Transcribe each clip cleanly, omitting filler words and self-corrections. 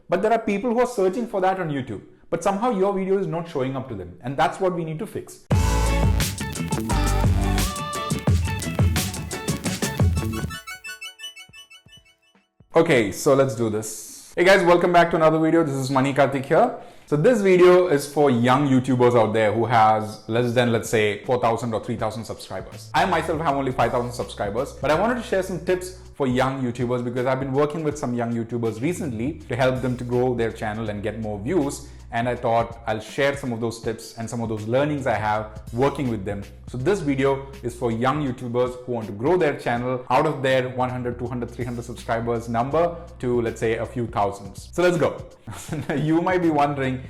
But there are people who are searching for that on YouTube, but somehow your video is not showing up to them, and that's what we need to fix. Okay, so let's do this. Hey guys, welcome back to another video. This is Mani Karthik here. So this video is for young YouTubers out there who has less than, let's say, 4,000 or 3,000 subscribers. I myself have only 5,000 subscribers, but I wanted to share some tips for young YouTubers because I've been working with some young YouTubers recently to help them to grow their channel and get more views. And I thought I'll share some of those tips and some of those learnings I have working with them. So this video is for young YouTubers who want to grow their channel out of their 100, 200, 300 subscribers number to, let's say, a few thousands. So let's go. You might be wondering,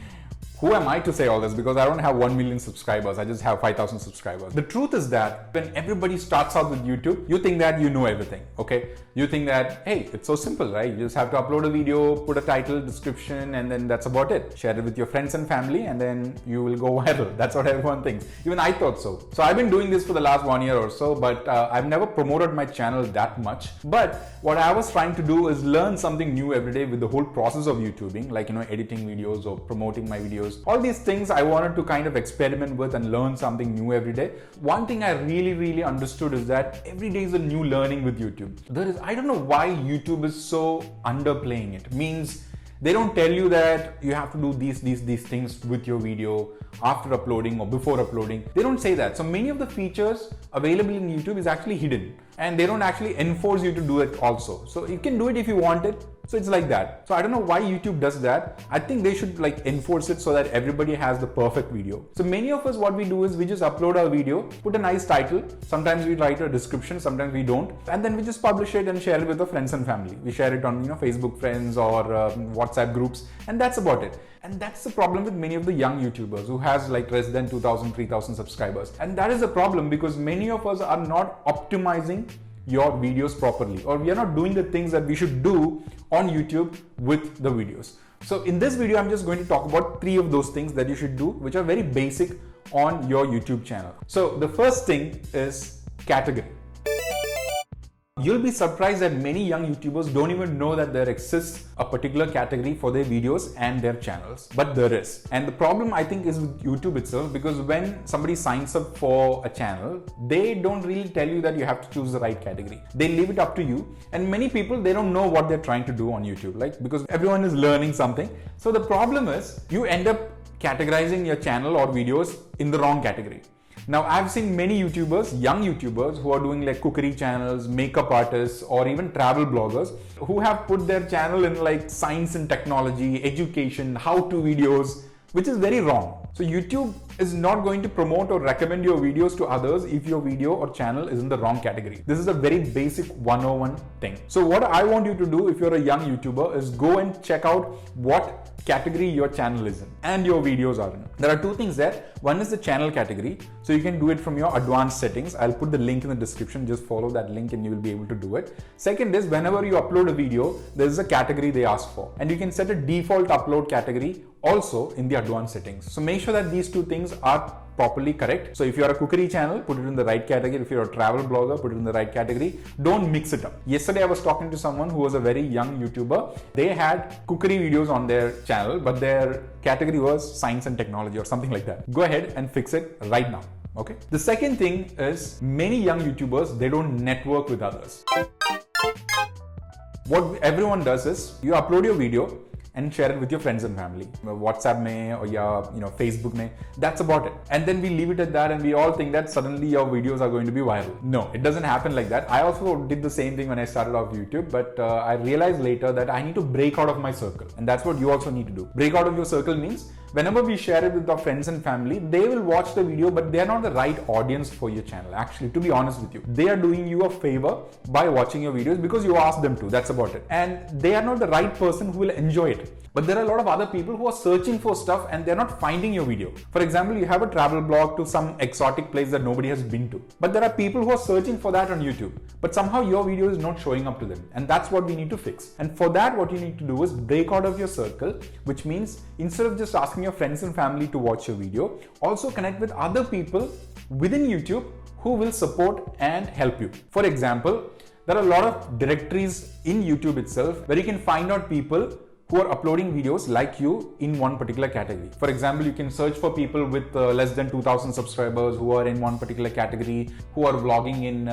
who am I to say all this? Because I don't have 1 million subscribers. I just have 5,000 subscribers. The truth is that when everybody starts out with YouTube, you think that you know everything, okay? You think that, hey, it's so simple, right? You just have to upload a video, put a title, description, and then that's about it. Share it with your friends and family, and then you will go viral. That's what everyone thinks. Even I thought so. So I've been doing this for the last 1 year or so, but I've never promoted my channel that much. But what I was trying to do is learn something new every day with the whole process of YouTubing, like, editing videos or promoting my videos. All these things I wanted to kind of experiment with and learn something new every day. One thing I really understood is that every day is a new learning with YouTube. I don't know why YouTube is so underplaying it. Means they don't tell you that you have to do these things with your video after uploading or before uploading. They don't say that. So many of the features available in YouTube is actually hidden, and they don't actually enforce you to do it also. So you can do it if you want it. So it's like that. So I don't know why YouTube does that. I think they should enforce it so that everybody has the perfect video. So many of us, what we do is we just upload our video, put a nice title. Sometimes we write a description, sometimes we don't. And then we just publish it and share it with our friends and family. We share it on Facebook friends or WhatsApp groups, and that's about it. And that's the problem with many of the young YouTubers who has less than 2,000, 3,000 subscribers. And that is a problem because many of us are not optimizing your videos properly, or we are not doing the things that we should do on YouTube with the videos. So in this video, I'm just going to talk about 3 of those things that you should do, which are very basic on your YouTube channel. So the first thing is category. You'll be surprised that many young YouTubers don't even know that there exists a particular category for their videos and their channels, but there is. And the problem, I think, is with YouTube itself, because when somebody signs up for a channel, they don't really tell you that you have to choose the right category. They leave it up to you. And many people, they don't know what they're trying to do on YouTube, because everyone is learning something. So the problem is you end up categorizing your channel or videos in the wrong category. Now, I've seen many YouTubers, young YouTubers, who are doing cookery channels, makeup artists, or even travel bloggers, who have put their channel in science and technology, education, how-to videos, which is very wrong. So YouTube is not going to promote or recommend your videos to others if your video or channel is in the wrong category. This is a very basic 101 thing. So what I want you to do if you're a young YouTuber is go and check out what category your channel is in and your videos are in. There are 2 things there. One is the channel category. So you can do it from your advanced settings. I'll put the link in the description. Just follow that link and you will be able to do it. Second is whenever you upload a video, there's a category they ask for. And you can set a default upload category also in the advanced settings. So make sure that these 2 things are properly correct. So if you're a cookery channel, put it in the right category. If you're a travel blogger, put it in the right category. Don't mix it up. Yesterday, I was talking to someone who was a very young YouTuber. They had cookery videos on their channel, but their category was science and technology or something like that. Go ahead and fix it right now. Okay. The second thing is many young YouTubers, they don't network with others. What everyone does is you upload your video and share it with your friends and family. WhatsApp mein or Facebook mein. That's about it. And then we leave it at that and we all think that suddenly your videos are going to be viral. No, it doesn't happen like that. I also did the same thing when I started off YouTube, but I realized later that I need to break out of my circle. And that's what you also need to do. Break out of your circle means whenever we share it with our friends and family, they will watch the video, but they are not the right audience for your channel. Actually, to be honest with you, they are doing you a favor by watching your videos because you asked them to. That's about it. And they are not the right person who will enjoy it. But there are a lot of other people who are searching for stuff and they're not finding your video. For example, you have a travel blog to some exotic place that nobody has been to. But there are people who are searching for that on YouTube. But somehow your video is not showing up to them. And that's what we need to fix. And for that, what you need to do is break out of your circle, which means instead of just asking your friends and family to watch your video, also connect with other people within YouTube who will support and help you. For example, there are a lot of directories in YouTube itself where you can find out people who are uploading videos like you in one particular category. For example, you can search for people with less than 2,000 subscribers who are in one particular category, who are vlogging in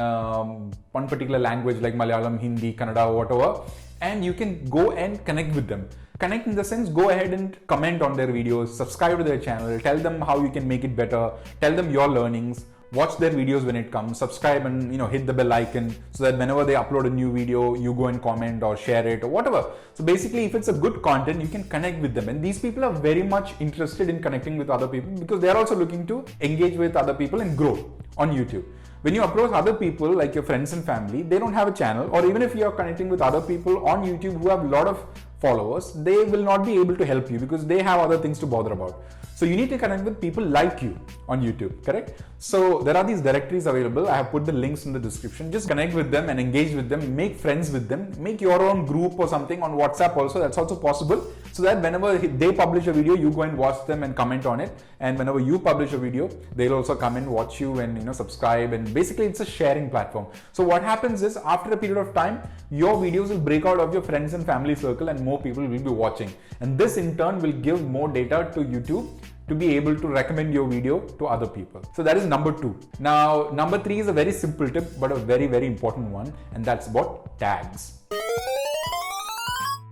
one particular language like Malayalam, Hindi, Kannada, whatever, and you can go and connect with them. Connect in the sense, go ahead and comment on their videos, subscribe to their channel, tell them how you can make it better, tell them your learnings, watch their videos when it comes, subscribe and hit the bell icon so that whenever they upload a new video, you go and comment or share it or whatever. So basically, if it's a good content, you can connect with them. And these people are very much interested in connecting with other people because they're also looking to engage with other people and grow on YouTube. When you approach other people like your friends and family, they don't have a channel, or even if you are connecting with other people on YouTube who have a lot of followers, they will not be able to help you because they have other things to bother about. So you need to connect with people like you on YouTube, correct? So there are these directories available. I have put the links in the description. Just connect with them and engage with them, make friends with them, make your own group or something on WhatsApp also. That's also possible. So that whenever they publish a video, you go and watch them and comment on it. And whenever you publish a video, they'll also come and watch you and subscribe. And basically it's a sharing platform. So what happens is after a period of time, your videos will break out of your friends and family circle and more people will be watching. And this in turn will give more data to YouTube to be able to recommend your video to other people. So that is number 2. Now, number 3 is a very simple tip, but a very, very important one. And that's about tags.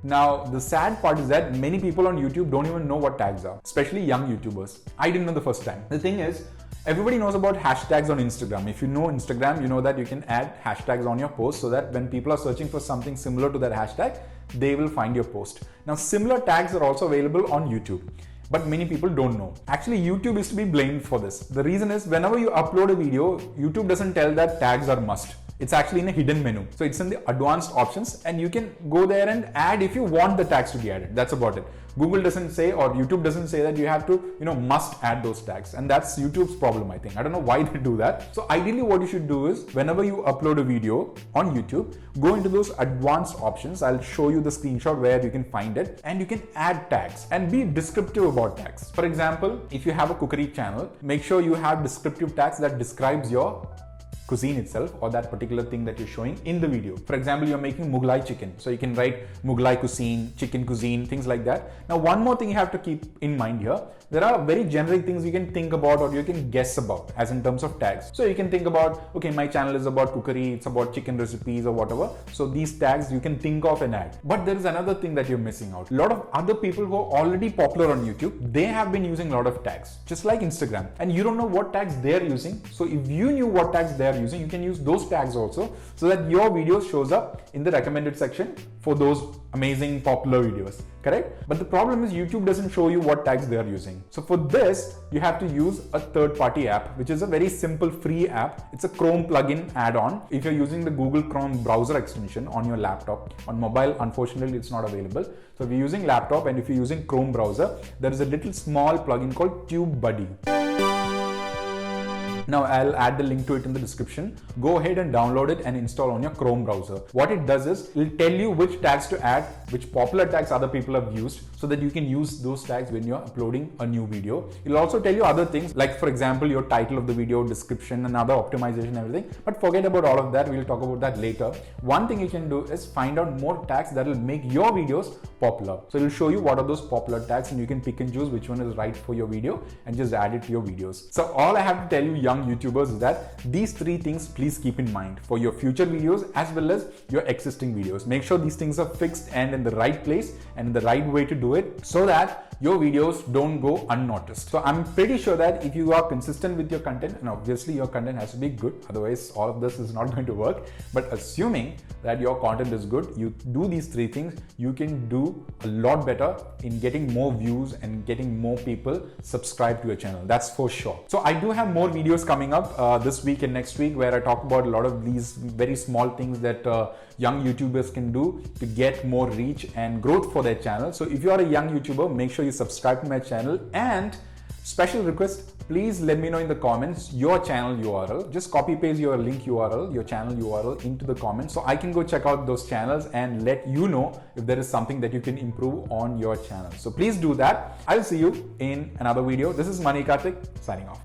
Now, the sad part is that many people on YouTube don't even know what tags are, especially young YouTubers. I didn't know the first time. The thing is, everybody knows about hashtags on Instagram. If you know Instagram, you know that you can add hashtags on your post so that when people are searching for something similar to that hashtag, they will find your post. Now, similar tags are also available on YouTube, but many people don't know. Actually, YouTube is to be blamed for this. The reason is whenever you upload a video, YouTube doesn't tell that tags are must. It's actually in a hidden menu. So it's in the advanced options and you can go there and add if you want the tags to be added. That's about it. Google doesn't say, or YouTube doesn't say that you have to, must add those tags. And that's YouTube's problem, I think. I don't know why they do that. So ideally what you should do is whenever you upload a video on YouTube, go into those advanced options. I'll show you the screenshot where you can find it and you can add tags and be descriptive about tags. For example, if you have a cookery channel, make sure you have descriptive tags that describes your cuisine itself or that particular thing that you're showing in the video. For example, you're making Mughlai chicken. So you can write Mughlai cuisine, chicken cuisine, things like that. Now, one more thing you have to keep in mind here. There are very generic things you can think about or you can guess about as in terms of tags. So you can think about, okay, my channel is about cookery, it's about chicken recipes or whatever. So these tags you can think of and add. But there is another thing that you're missing out. A lot of other people who are already popular on YouTube, they have been using a lot of tags, just like Instagram. And you don't know what tags they're using. So if you knew what tags they're using, you can use those tags also so that your video shows up in the recommended section for those amazing popular videos, correct? But the problem is YouTube doesn't show you what tags they are using. So for this, you have to use a third-party app, which is a very simple free app. It's a Chrome plugin add-on. If you're using the Google Chrome browser extension on your laptop, on mobile, unfortunately, it's not available. So if you're using laptop and if you're using Chrome browser, there is a little small plugin called TubeBuddy. Now I'll add the link to it in the description. Go ahead and download it and install on your Chrome browser. What it does is it'll tell you which tags to add, which popular tags other people have used so that you can use those tags when you're uploading a new video. It'll also tell you other things like, for example, your title of the video, description and other optimization and everything. But forget about all of that. We'll talk about that later. One thing you can do is find out more tags that will make your videos popular. So it'll show you what are those popular tags and you can pick and choose which one is right for your video and just add it to your videos. So all I have to tell you, young YouTubers, is that these 3 things please keep in mind for your future videos as well as your existing videos. Make sure these things are fixed and in the right place and in the right way to do it so that your videos don't go unnoticed. So I'm pretty sure that if you are consistent with your content, and obviously your content has to be good, otherwise all of this is not going to work. But assuming that your content is good, you do these 3 things, you can do a lot better in getting more views and getting more people subscribed to your channel. That's for sure. So I do have more videos coming up this week and next week where I talk about a lot of these very small things that young YouTubers can do to get more reach and growth for their channel. So if you are a young YouTuber, make sure you subscribe to my channel, and special request, please let me know in the comments your channel URL. Just copy paste your link URL, your channel URL into the comments so I can go check out those channels and let you know if there is something that you can improve on your channel. So please do that. I'll see you in another video. This is Mani Karthik signing off.